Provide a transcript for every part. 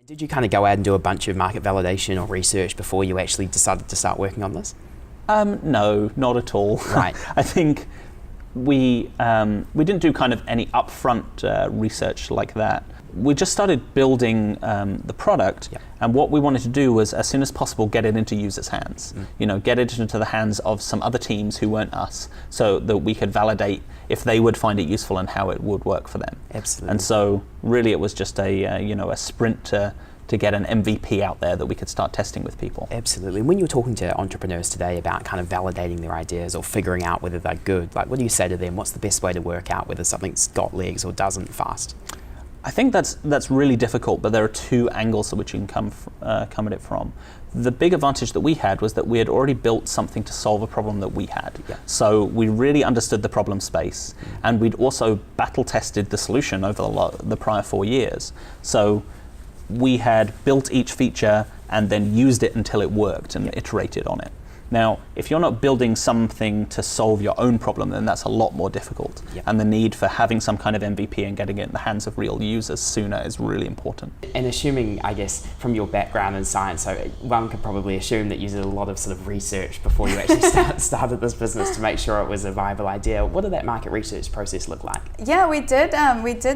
Did you kind of go out and do a bunch of market validation or research before you actually decided to start working on this? No, not at all. Right. I think we didn't do kind of any upfront research like that. We just started building the product, and what we wanted to do was, as soon as possible, get it into users' hands. You know, get it into the hands of some other teams who weren't us, so that we could validate if they would find it useful and how it would work for them. Absolutely. And so, really, it was just a sprint to get an MVP out there that we could start testing with people. Absolutely. When you were talking to entrepreneurs today about kind of validating their ideas or figuring out whether they're good, like what do you say to them? What's the best way to work out whether something's got legs or doesn't fast? I think that's really difficult, but there are two angles at which you can come at it from. The big advantage that we had was that we had already built something to solve a problem that we had. So we really understood the problem space, and we'd also battle tested the solution over the prior 4 years. So we had built each feature and then used it until it worked and iterated on it. Now, if you're not building something to solve your own problem, then that's a lot more difficult. And the need for having some kind of MVP and getting it in the hands of real users sooner is really important. And assuming, I guess, from your background in science, so one could probably assume that you did a lot of sort of research before you actually started this business to make sure it was a viable idea. What did that market research process look like? Yeah, we did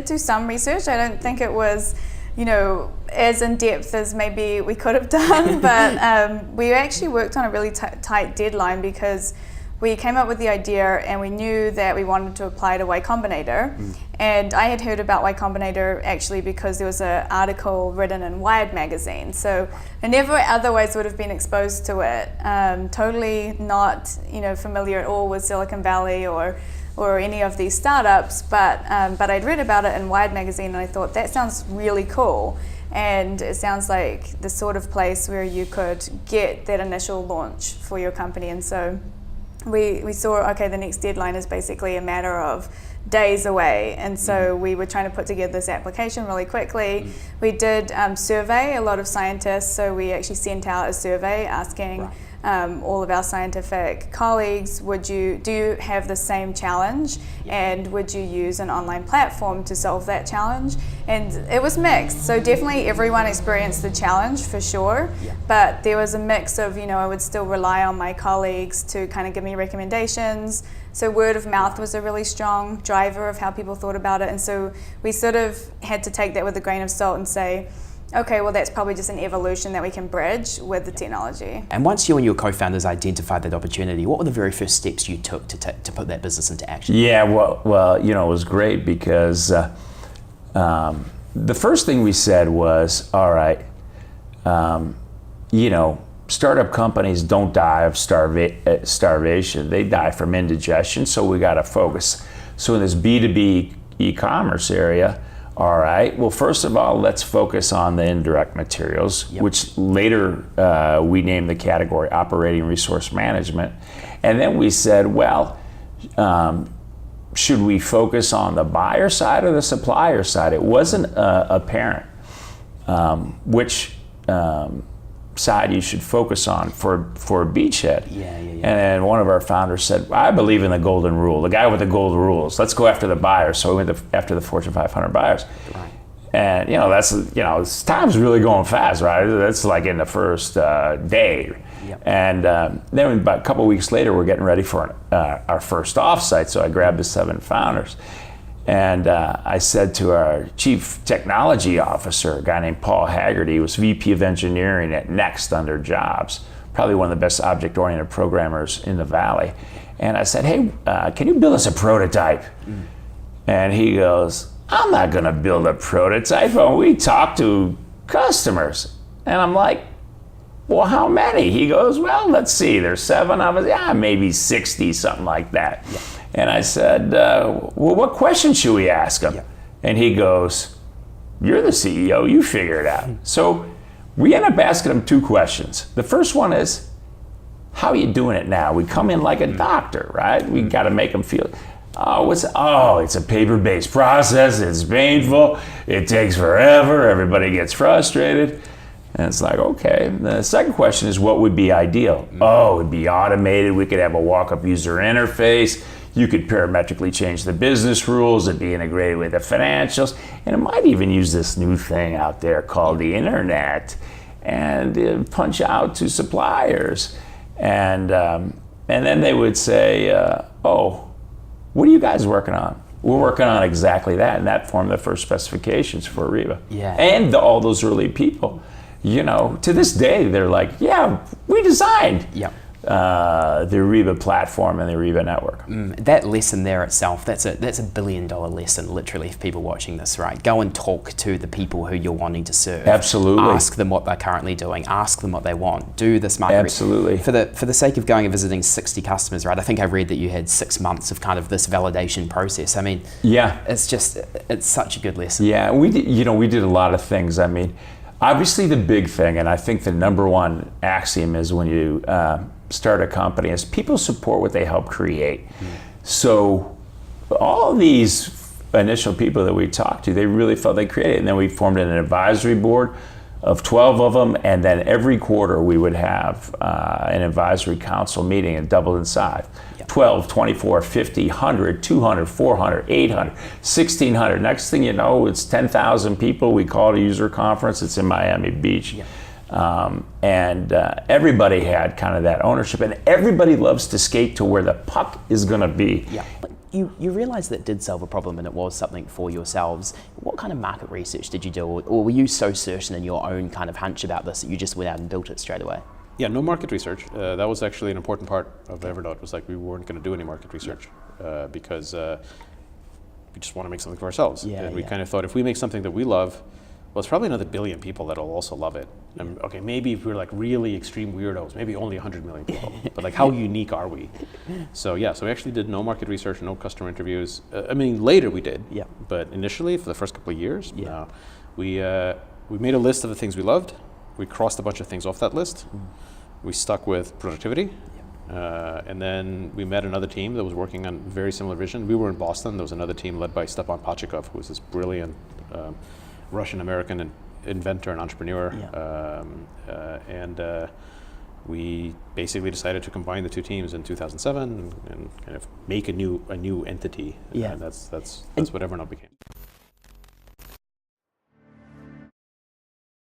do some research. I don't think it was, you know, as in depth as maybe we could have done, but we actually worked on a really tight deadline because we came up with the idea and we knew that we wanted to apply to Y Combinator. And I had heard about Y Combinator actually because there was an article written in Wired magazine. So I never otherwise would have been exposed to it. Totally not, you know, familiar at all with Silicon Valley or any of these startups, but I'd read about it in Wired magazine and I thought that sounds really cool. And it sounds like the sort of place where you could get that initial launch for your company. And so we saw, okay, the next deadline is basically a matter of days away. And so we were trying to put together this application really quickly. We did survey a lot of scientists. So we actually sent out a survey asking all of our scientific colleagues, do you have the same challenge, and would you use an online platform to solve that challenge? And it was mixed, so definitely everyone experienced the challenge for sure, but there was a mix of, you know, I would still rely on my colleagues to kind of give me recommendations. So word of mouth was a really strong driver of how people thought about it, and so we sort of had to take that with a grain of salt and say, okay, well that's probably just an evolution that we can bridge with the technology. And once you and your co-founders identified that opportunity, what were the very first steps you took to put that business into action? Yeah, well, you know, it was great because the first thing we said was, all right, you know, startup companies don't die of starvation, they die from indigestion, so we got to focus. So in this B2B e-commerce area, all right, well, first of all, let's focus on the indirect materials, which later we named the category Operating Resource Management. And then we said, well, should we focus on the buyer side or the supplier side? It wasn't apparent which side you should focus on for a beachhead. And then one of our founders said, I believe in the golden rule, the guy with the golden rules. Let's go after the buyers. So we went after the Fortune 500 buyers. And you know, that's, you know, time's really going fast, right? That's like in the first day. And then about a couple of weeks later, we're getting ready for our first offsite. So I grabbed the 7 founders. And I said to our chief technology officer, a guy named Paul Haggerty, who was VP of engineering at Next under Jobs, probably one of the best object-oriented programmers in the Valley. And I said, hey, can you build us a prototype? And he goes, I'm not gonna build a prototype when we talk to customers. And I'm like, well, how many? He goes, well, let's see, there's 7 of us, yeah, maybe 60, something like that. And I said, well, what question should we ask him? And he goes, you're the CEO, you figure it out. So we end up asking him 2 questions. The first one is, how are you doing it now? We come in like a doctor, right? We got to make them feel, it's a paper-based process, it's painful, it takes forever, everybody gets frustrated. And it's like, okay. The second question is, what would be ideal? Oh, it'd be automated, we could have a walk-up user interface, You could parametrically change the business rules. It'd be integrated with the financials. And it might even use this new thing out there called the internet and punch out to suppliers. And then they would say, oh, what are you guys working on? We're working on exactly that. And that formed the first specifications for Ariba. Yeah. And all those early people, you know, to this day, they're like, yeah, we designed. Yep. The Ariba platform and the Ariba network. That lesson there itself, that's a $1 billion lesson, literally, for people watching this, right? Go and talk to the people who you're wanting to serve. Absolutely. Ask them what they're currently doing. Ask them what they want. Do this market. Absolutely. For the sake of going and visiting 60 customers, right? I think I read that you had 6 months of kind of this validation process. I mean, yeah, it's such a good lesson. Yeah, we did a lot of things. I mean, obviously the big thing, and I think the number one axiom is when you start a company is people support what they help create. So all these initial people that we talked to, they really felt they created. And then we formed an advisory board of 12 of them, and then every quarter we would have an advisory council meeting and doubled in size. 12, 24, 50, 100, 200, 400, 800, 1,600. Next thing you know, it's 10,000 people. We call it a user conference. It's in Miami Beach. Yeah. Everybody had kind of that ownership, and everybody loves to skate to where the puck is going to be. Yeah. But you realised that it did solve a problem and it was something for yourselves. What kind of market research did you do, or were you so certain in your own kind of hunch about this that you just went out and built it straight away? Yeah, no market research. That was actually an important part of Evernote. It was like we weren't going to do any market research because we just want to make something for ourselves. Yeah, and we kind of thought if we make something that we love, well, it's probably another billion people that'll also love it. And okay, maybe if we're like really extreme weirdos, maybe only 100 million people. But like, how unique are we? So yeah, so we actually did no market research, no customer interviews. I mean, later we did. Yeah. But initially, for the first couple of years, we made a list of the things we loved. We crossed a bunch of things off that list. We stuck with productivity. And then we met another team that was working on a very similar vision. We were in Boston. There was another team led by Stepan Pachikov, who was this brilliant Russian-American inventor and entrepreneur. And we basically decided to combine the two teams in 2007 and kind of make a new entity. Yeah. And that's what Evernote became.